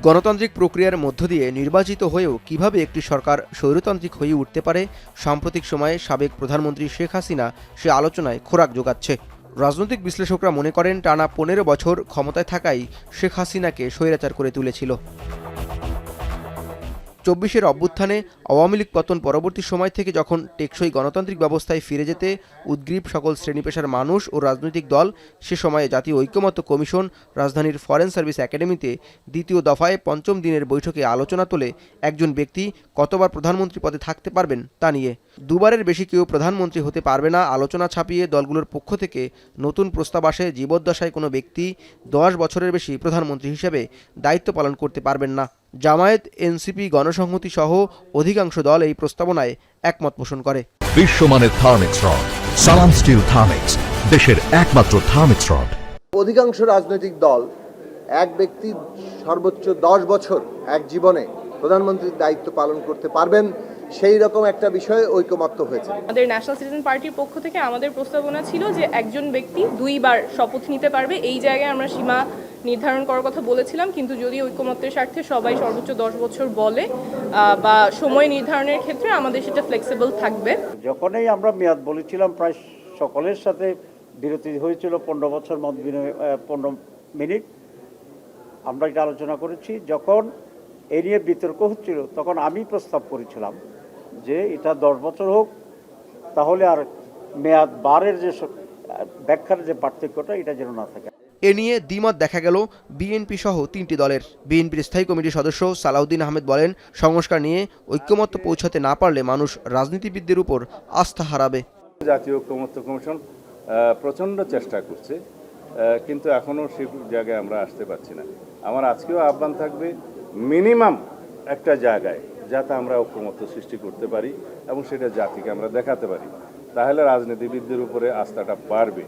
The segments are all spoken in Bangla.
গণতান্ত্রিক প্রক্রিয়ার মধ্য দিয়ে নির্বাচিত হয়েও কিভাবে একটি সরকার স্বৈরতান্ত্রিক হয়ে উঠতে পারে, সাম্প্রতিক সময়ে সাবেক প্রধানমন্ত্রী শেখ হাসিনা সে আলোচনায় খোরাক যোগাচ্ছে। রাজনৈতিক বিশ্লেষকরা মনে করেন, টানা ১৫ বছর ক্ষমতায় থাকাই শেখ হাসিনাকে স্বৈরাচার করে তুলেছিল। ২৪-এর অভ্যুত্থানে আওয়ামী লীগ পতন পরবর্তী সময় থেকে যখন টেকসই গণতান্ত্রিক ব্যবস্থায় ফিরে যেতে উদ্গ্রীব সকল শ্রেণী পেশার মানুষ ও রাজনৈতিক দল, সে সময়ে জাতীয় ঐকমত্য কমিশন রাজধানীর ফরেন সার্ভিস একাডেমিতে দ্বিতীয় দফায় ৫ম দিনের বৈঠকে আলোচনা তোলে একজন ব্যক্তি কতবার প্রধানমন্ত্রী পদে থাকতে পারবেন তা নিয়ে। দুবারের বেশি কেউ প্রধানমন্ত্রী হতে পারবে না আলোচনা ছাপিয়ে দলগুলোর পক্ষ থেকে নতুন প্রস্তাব আসে, জীবদ্দশায় কোনো ব্যক্তি ১০ বছরের বেশি প্রধানমন্ত্রী হিসেবে দায়িত্ব পালন করতে পারবেন না। জামায়াত, এনসিপি, গণসংহতি সহ অধিকাংশ দল এই প্রস্তাবনায় একমত পোষণ করে। বিশ্বমানের থার্মিক্স রড, সালাম স্টিল থার্মিক্স, দেশের একমাত্র থার্মিক্স রড। অধিকাংশ রাজনৈতিক দল এক ব্যক্তি সর্বোচ্চ ১০ বছর এক জীবনে প্রধানমন্ত্রীর দায়িত্ব পালন করতে পারবেন, সেই রকম একটা বিষয়ে ঐকমত্য হয়েছে। আমাদের ন্যাশনাল সিটিজেন পার্টির পক্ষ থেকে আমাদের প্রস্তাবনা ছিল যে একজন ব্যক্তি ২ বার শপথ নিতে পারবে। এই জায়গায় আমরা সীমা নির্ধারণ করার কথা বলেছিলাম, কিন্তু যদি ঐকমত্যের স্বার্থে সবাই সর্বোচ্চ ১০ বছর বলে বা সময় নির্ধারণের ক্ষেত্রে আমাদের সেটা ফ্লেক্সিবল থাকবে। যখনই আমরা মেয়াদ বলেছিলাম, প্রায় সকলের সাথে বিরতি হয়েছিল ১৫ বছর মত বিনিময় ১৫ মিনিট আমরা এটা আলোচনা করেছি। যখন এ নিয়ে বিতর্ক হচ্ছিল তখন আমি প্রস্তাব করেছিলাম যে এটা ১০ বছর হোক, তাহলে আর মেয়াদ বারের যে ব্যাখ্যার যে পার্থক্যটা এটা যেন না থাকে। এ নিয়ে দ্বিমত দেখা গেল বিএনপি সহ ৩টি দলের। বিএনপির স্থায়ী কমিটির সদস্য সালাউদ্দিন আহমেদ বলেন, সংস্কার নিয়ে ঐক্যমত্য পৌঁছাতে না পারলে মানুষ রাজনীতিবিদদের উপর আস্থা হারাবে। জাতীয় ঐক্যমত্য কমিশন প্রচণ্ড চেষ্টা করছে, কিন্তু এখনও সেই জায়গায় আমরা আসতে পারছি না। আমার আজকেও আহ্বান থাকবে মিনিমাম একটা জায়গায় যাতে আমরা ঐক্যমত্য সৃষ্টি করতে পারি এবং সেটা জাতিকে আমরা দেখাতে পারি, তাহলে রাজনীতিবিদদের উপরে আস্থাটা বাড়বে।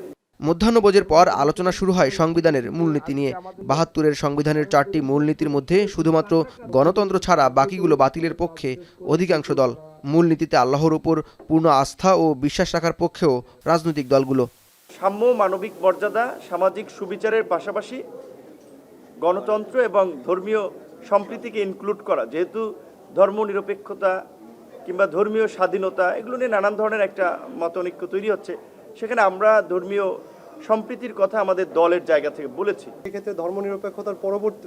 মধ্যাহ্নভোজের পর আলোচনা শুরু হয় সংবিধানের মূলনীতি নিয়ে। ৭২-এর সংবিধানের ৪টি মূলনীতির মধ্যে শুধুমাত্র গণতন্ত্র ছাড়া বাকিগুলো বাতিলের পক্ষে অধিকাংশ দল। মূলনীতিতে আল্লাহর উপর পূর্ণ আস্থা ও বিশ্বাস রাখার পক্ষেও রাজনৈতিক দলগুলো। সাম্য, মানবিক মর্যাদা, সামাজিক সুবিচারের পাশাপাশি গণতন্ত্র এবং ধর্মীয় সম্প্রীতিকে ইনক্লুড করা, যেহেতু ধর্মনিরপেক্ষতা কিংবা ধর্মীয় স্বাধীনতা এগুলো নিয়ে নানান ধরনের একটা মতানৈক্য তৈরি হচ্ছে, সেখানে আমরা ধর্মীয় সম্প্রীতির কথা আমাদের দলের জায়গা থেকে বলেছি। এক্ষেত্রে ধর্মনিরপেক্ষতার পরবর্তী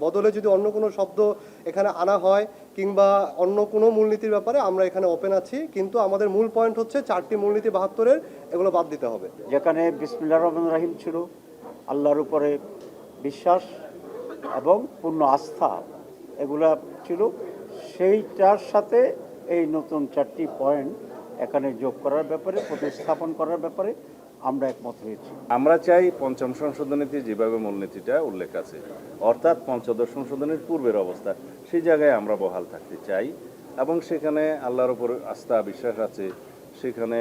বদলে যদি অন্য কোনো শব্দ এখানে আনা হয় কিংবা অন্য কোনো মূলনীতির ব্যাপারে আমরা এখানে ওপেন আছি, কিন্তু আমাদের মূল পয়েন্ট হচ্ছে ৪টি মূলনীতি ৭২-এর এগুলো বাদ দিতে হবে। যেখানে বিসমিল্লাহির রহমানির রহিম ছিল, আল্লাহর উপরে বিশ্বাস এবং পূর্ণ আস্থা এগুলা ছিল, সেইটার সাথে এই নতুন ৪টি পয়েন্ট এখানে যোগ করার ব্যাপারে, প্রতিস্থাপন করার ব্যাপারে আমরা একমত হয়েছি। আমরা চাই পঞ্চম সংশোধনীতে যেভাবে মূলনীতিটা উল্লেখ আছে, অর্থাৎ পঞ্চদশ সংশোধনীর পূর্বের অবস্থা, সেই জায়গায় আমরা বহাল থাকতে চাই এবং সেখানে আল্লাহর উপর আস্থা বিশ্বাস আছে, সেখানে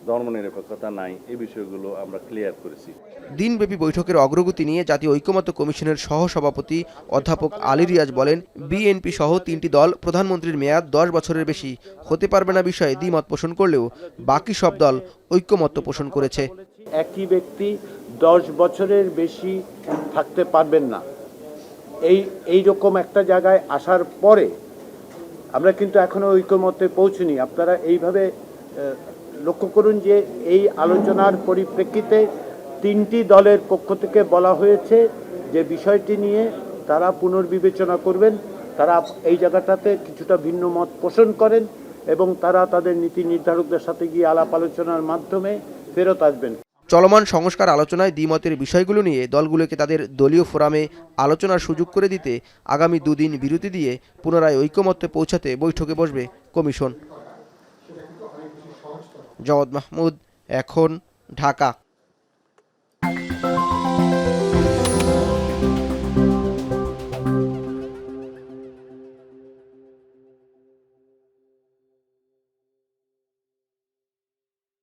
ধর্মনিরপেক্ষতা নাই, এই বিষয়গুলো আমরা ক্লিয়ার করেছি। দিনব্যাপী বৈঠকের অগ্রগতি নিয়ে জাতীয় ঐকমত্য কমিশনের সহসভাপতি অধ্যাপক আলী রিয়াজ বলেন, বিএনপি সহ ৩টি দল প্রধানমন্ত্রীর মেয়াদ ১০ বছরের বেশি হতে পারবে না বিষয়ে দ্বিমত পোষণ করলেও বাকি সব দল ঐকমত্য পোষণ করেছে। একই ব্যক্তি ১০ বছরের বেশি থাকতে পারবেন না, এই রকম একটা জায়গায় আসার পরে আমরা কিন্তু এখনো ঐকমত্যে পৌঁছনি। আপনারা এইভাবে লক্ষ্য করুন যে এই আলোচনার পরিপ্রেক্ষিতে ৩টি দলের পক্ষ থেকে বলা হয়েছে যে বিষয়টি নিয়ে তারা পুনর্বিবেচনা করবেন, তারা এই জায়গাটাতে কিছুটা ভিন্ন মত পোষণ করেন এবং তারা তাদের নীতি নির্ধারকদের সাথে গিয়ে আলাপ আলোচনার মাধ্যমে ফেরত আসবেন। চলমান সংস্কার আলোচনায় দ্বিমতের বিষয়গুলো নিয়ে দলগুলোকে তাদের দলীয় ফোরামে আলোচনার সুযোগ করে দিতে আগামী ২ দিন বিরতি দিয়ে পুনরায় ঐকমত্যে পৌঁছাতে বৈঠকে বসবে কমিশন। জাওয়াদ মাহমুদ, এখন, ঢাকা।